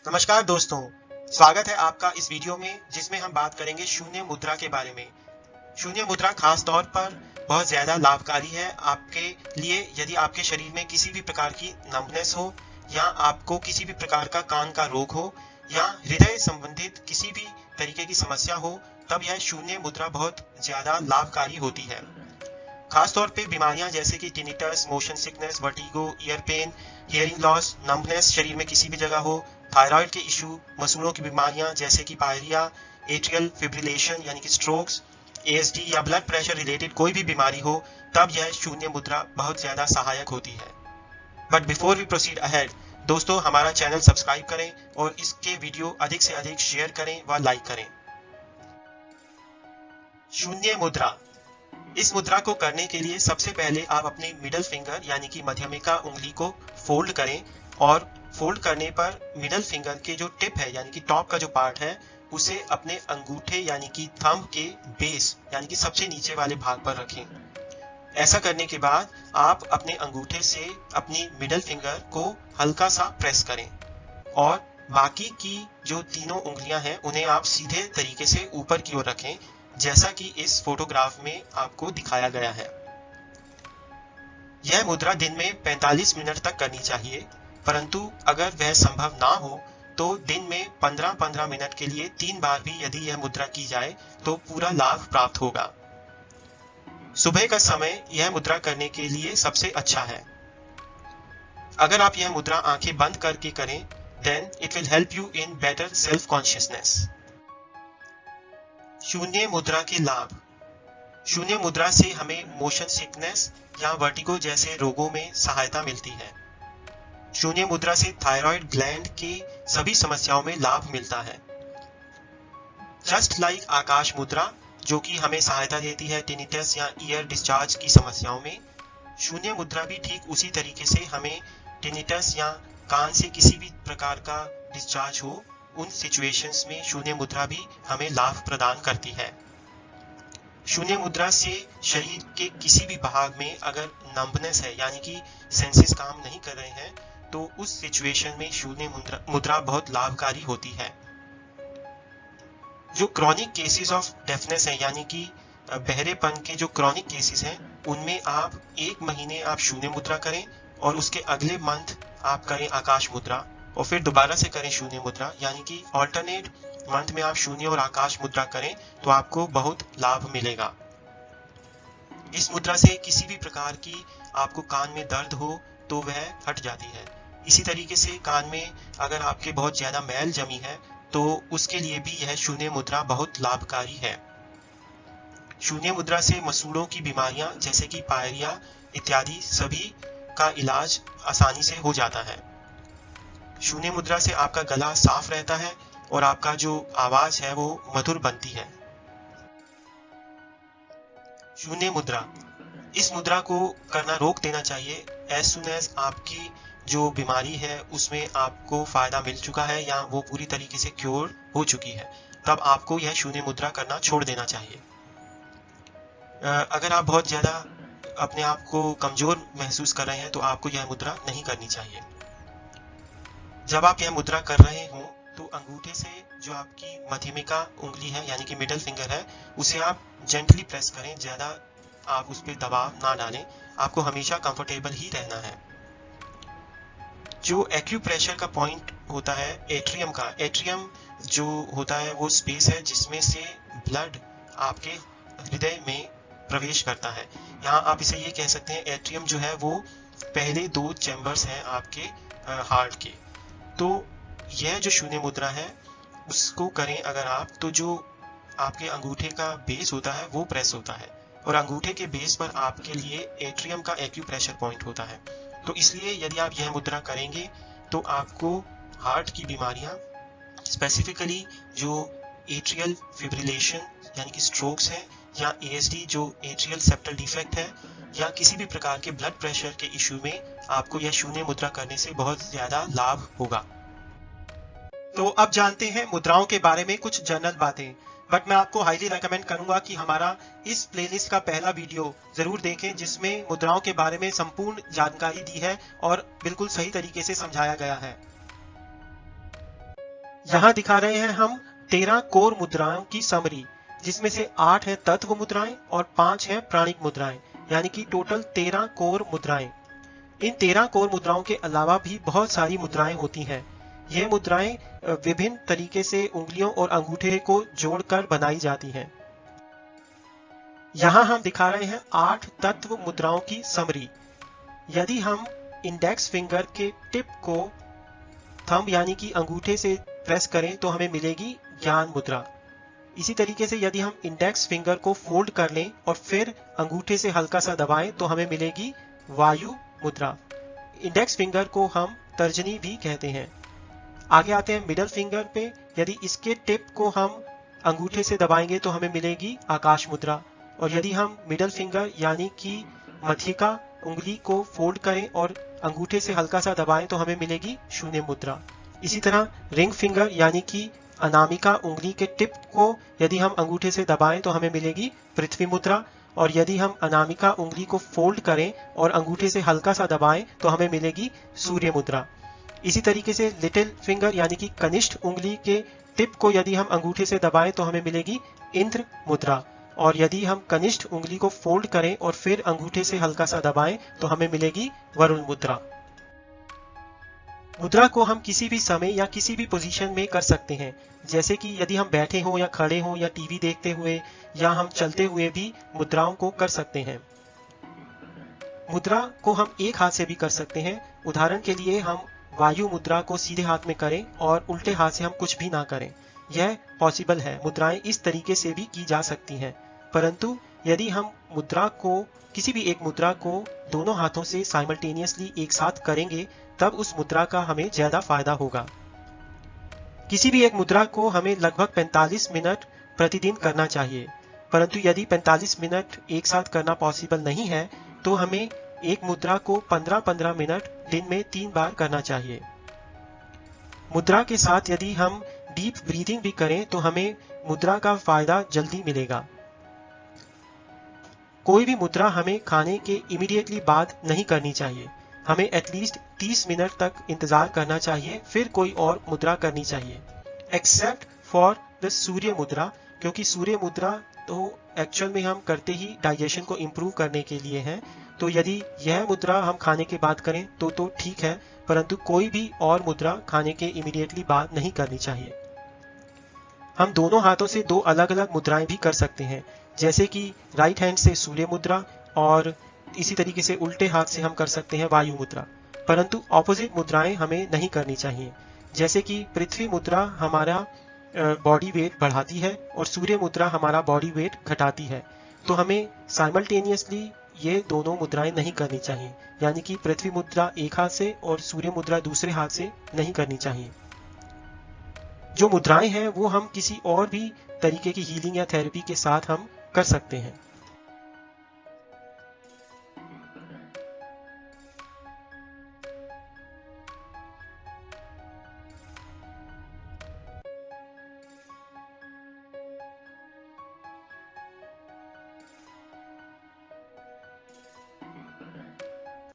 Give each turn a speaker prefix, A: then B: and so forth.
A: नमस्कार दोस्तों, स्वागत है आपका इस वीडियो में जिसमें हम बात करेंगे शून्य मुद्रा के बारे में। शून्य मुद्रा खास तौर पर बहुत ज़्यादा लाभकारी है आपके लिए यदि आपके शरीर में किसी भी प्रकार की नंबनेस हो या आपको किसी भी प्रकार का कान का रोग हो या हृदय संबंधित किसी भी तरीके की समस्या हो, तब यह शून्य मुद्रा बहुत ज़्यादा लाभकारी होती है। खास तौर पे बीमारियां जैसे कि tinnitus, motion sickness, vertigo, ear pain, hearing loss, numbness शरीर में किसी भी जगह हो, थायराइड के इशू, मसूड़ों की बीमारियां जैसे कि पायरिया, एट्रियल फिब्रिलेशन यानी कि स्ट्रोक्स, एएसडी या ब्लड प्रेशर रिलेटेड कोई भी बीमारी हो, तब यह शून्य मुद्रा बहुत ज़्यादा सहायक होती है। But before we proceed ahead, दोस्तों हमारा चैनल सब्सक्राइब करें और इसके वीडियो अधिक से अधिक शेयर करें व लाइक करें। शून्य मुद्रा। इस मुद्रा को करने के लिए सबसे पहले आप अपने मिडल फिंगर यानी कि मध्यमिका उंगली को फोल्ड करें और फोल्ड करने पर मिडल फिंगर के जो टिप है यानी कि टॉप का जो पार्ट है उसे अपने अंगूठे यानी कि थंब के बेस यानी कि सबसे नीचे वाले भाग पर रखें। ऐसा करने के बाद आप अपने अंगूठे से अपनी मिडल फिंगर को हल्का सा प्रेस करें और बाकी की जो तीनों उंगलियां हैं उन्हें आप सीधे तरीके से ऊपर की ओर रखें, जैसा कि इस फोटोग्राफ में आपको दिखाया गया है। यह मुद्रा दिन में 45 मिनट तक करनी चाहिए, परंतु अगर वह संभव ना हो तो दिन में 15-15 मिनट के लिए 3 बार भी यदि यह मुद्रा की जाए तो पूरा लाभ प्राप्त होगा। सुबह का समय यह मुद्रा करने के लिए सबसे अच्छा है। अगर आप यह मुद्रा आंखें बंद करके करें, then it will help you in better self consciousness। शून्य मुद्रा के लाभ। शून्य मुद्रा से हमें मोशन सिकनेस या वर्टिगो जैसे रोगों में सहायता मिलती है। शून्य मुद्रा से थायराइड ग्लैंड की सभी समस्याओं में लाभ मिलता है। जस्ट लाइक आकाश मुद्रा जो कि हमें सहायता देती है टिनिटस या ईयर डिस्चार्ज की समस्याओं में, शून्य मुद्रा भी ठीक उसी तरीके से हमें टिनिटस या कान से किसी भी प्रकार का डिस्चार्ज हो, उन सिचुएशंस में शून्य मुद्रा भी हमें लाभ प्रदान करती है। शून्य मुद्रा से शरीर के किसी भी भाग में अगर नंबनेस है यानी कि सेंसेस काम नहीं कर रहे हैं तो उस सिचुएशन में शून्य मुद्रा बहुत लाभकारी होती है। जो क्रॉनिक केसेस ऑफ डेफनेस है यानी कि बहरेपन के जो क्रॉनिक केसेस हैं उनमें आप 1 महीने आप शून्य मुद्रा करें और उसके अगले मंथ आप करें आकाश मुद्रा और फिर दोबारा से करें शून्य मुद्रा, यानी कि ऑल्टरनेट मंथ में आप शून्य और आकाश मुद्रा करें तो आपको बहुत लाभ मिलेगा। इस मुद्रा से किसी भी प्रकार की आपको कान में दर्द हो तो वह हट जाती है। इसी तरीके से कान में अगर आपके बहुत ज्यादा मैल जमी है तो उसके लिए भी यह शून्य मुद्रा बहुत लाभकारी है। शून्य मुद्रा से मसूड़ों की बीमारियां जैसे कि पायरिया इत्यादि सभी का इलाज आसानी से हो जाता है। शून्य मुद्रा से आपका गला साफ रहता है और आपका जो आवाज है वो मधुर बनती है। शून्य मुद्रा। इस मुद्रा को करना रोक देना चाहिए एज सुन एज आपकी जो बीमारी है उसमें आपको फायदा मिल चुका है या वो पूरी तरीके से क्योर हो चुकी है, तब आपको यह शून्य मुद्रा करना छोड़ देना चाहिए। अगर आप बहुत ज्यादा अपने आप को कमजोर महसूस कर रहे हैं तो आपको यह मुद्रा नहीं करनी चाहिए। जब आप यह मुद्रा कर रहे हो तो अंगूठे से जो आपकी मध्यमिका उंगली है यानी कि मिडल फिंगर है उसे आप जेंटली प्रेस करें, ज्यादा आप उस पर दबाव ना डालें। आपको हमेशा कंफर्टेबल ही रहना है। जो एक्यूप्रेशर का पॉइंट होता है एट्रियम का, एट्रियम जो होता है वो स्पेस है जिसमें से ब्लड आपके हृदय में प्रवेश करता है। यहाँ आप इसे ये कह सकते हैं एट्रियम जो है वो पहले 2 चैम्बर्स हैं आपके हार्ट के। तो यह जो शून्य मुद्रा है उसको करें अगर आप, तो जो आपके अंगूठे का बेस होता है वो प्रेस होता है और अंगूठे के बेस पर आपके लिए एट्रियम का एक्यूप्रेशर पॉइंट होता है। तो इसलिए यदि आप यह मुद्रा करेंगे तो आपको हार्ट की बीमारियां स्पेसिफिकली जो एट्रियल फिब्रिलेशन यानी कि स्ट्रोक्स है या एएसडी जो एट्रियल सेप्टल डिफेक्ट है या किसी भी प्रकार के ब्लड प्रेशर के इश्यू में आपको यह शून्य मुद्रा करने से बहुत ज्यादा लाभ होगा। तो अब जानते हैं मुद्राओं के बारे में कुछ जनरल बातें, बट मैं आपको हाईली रेकमेंड करूंगा कि हमारा इस प्लेलिस्ट का पहला वीडियो जरूर देखें जिसमें मुद्राओं के बारे में संपूर्ण जानकारी दी है और बिल्कुल सही तरीके से समझाया गया है। यहाँ दिखा रहे हैं हम 13 कोर मुद्राओं की समरी, जिसमें से 8 है तत्व मुद्राएं और 5 है प्राणिक मुद्राएं, यानी कि टोटल 13 कोर मुद्राएं। इन 13 कोर मुद्राओं के अलावा भी बहुत सारी मुद्राएं होती हैं। ये मुद्राएं विभिन्न तरीके से उंगलियों और अंगूठे को जोड़कर बनाई जाती हैं। यहाँ हम दिखा रहे हैं 8 तत्व मुद्राओं की समरी। यदि हम इंडेक्स फिंगर के टिप को थंब यानी कि अंगूठे से प्रेस करें तो हमें मिलेगी ज्ञान मुद्रा। इसी तरीके से यदि हम इंडेक्स फिंगर को फोल्ड कर लें और फिर अंगूठे से हल्का सा दबाएं तो हमें मिलेगी वायु मुद्रा। इंडेक्स फिंगर को हम तर्जनी भी कहते हैं। आगे आते हैं मिडल फिंगर पे। यदि इसके टिप को हम अंगूठे से दबाएंगे तो हमें मिलेगी आकाश मुद्रा। और यदि हम मिडल फिंगर यानी कि मध्यिका उंगली को फोल्ड करें और अंगूठे से हल्का सा दबाएं तो हमें मिलेगी शून्य मुद्रा। इसी तरह रिंग फिंगर यानी कि अनामिका उंगली के टिप को यदि हम अंगूठे से दबाएं तो हमें मिलेगी पृथ्वी मुद्रा। और यदि हम अनामिका उंगली को फोल्ड करें और अंगूठे से हल्का सा दबाएं तो हमें मिलेगी सूर्य मुद्रा। इसी तरीके से लिटिल फिंगर यानी कि कनिष्ठ उंगली के टिप को यदि हम अंगूठे से दबाएं तो हमें मिलेगी इंद्र मुद्रा। और यदि हम कनिष्ठ उंगली को फोल्ड करें और फिर अंगूठे से हल्का सा दबाएं तो हमें मिलेगी वरुण मुद्रा। मुद्रा को हम किसी भी समय या किसी भी पोजीशन में कर सकते हैं, जैसे कि यदि हम बैठे हों या खड़े हों या टीवी देखते हुए या हम चलते हुए भी मुद्राओं को कर सकते हैं। मुद्रा को हम एक हाथ से भी कर सकते हैं। उदाहरण के लिए हम वायु मुद्रा को सीधे हाथ में करें और उल्टे हाथ से हम कुछ भी ना करें, यह पॉसिबल है। मुद्राएं इस तरीके से भी की जा सकती हैं। परंतु यदि हम मुद्रा को किसी भी एक मुद्रा को दोनों हाथों से साइमल्टेनियसली एक साथ करेंगे तब उस मुद्रा का हमें ज्यादा फायदा होगा। किसी भी एक मुद्रा को हमें लगभग 45 मिनट प्रतिदिन करना चाहिए। परंतु यदि 45 मिनट एक साथ करना पॉसिबल नहीं है तो हमें एक मुद्रा को 15-15 मिनट दिन में 3 बार करना चाहिए। मुद्रा के साथ यदि हम डीप ब्रीदिंग भी करें तो हमें मुद्रा का फायदा जल्दी मिलेगा। कोई भी मुद्रा हमें खाने के इमीडिएटली बाद नहीं करनी चाहिए। हमें एटलीस्ट 30 मिनट तक इंतजार करना चाहिए, फिर कोई और मुद्रा करनी चाहिए, एक्सेप्ट फॉर द सूर्य मुद्रा, क्योंकि सूर्य मुद्रा तो एक्चुअल में हम करते ही डाइजेशन को इम्प्रूव करने के लिए है। तो यदि यह मुद्रा हम खाने के बाद करें तो ठीक है, परंतु कोई भी और मुद्रा खाने के इमीडिएटली बाद नहीं करनी चाहिए। हम दोनों हाथों से 2 अलग अलग मुद्राएं भी कर सकते हैं, जैसे कि राइट हैंड से सूर्य मुद्रा और इसी तरीके से उल्टे हाथ से हम कर सकते हैं वायु मुद्रा। परंतु ऑपोजिट मुद्राएं हमें नहीं करनी चाहिए। जैसे कि पृथ्वी मुद्रा हमारा बॉडी वेट बढ़ाती है और सूर्य मुद्रा हमारा बॉडी वेट घटाती है। तो हमें साइमल्टेनियसली ये दोनों मुद्राएं नहीं करनी चाहिए, यानी कि पृथ्वी मुद्रा एक हाथ से और सूर्य मुद्रा दूसरे हाथ से नहीं करनी चाहिए। जो मुद्राएं हैं वो हम किसी और भी तरीके की हीलिंग या थेरेपी के साथ हम कर सकते हैं।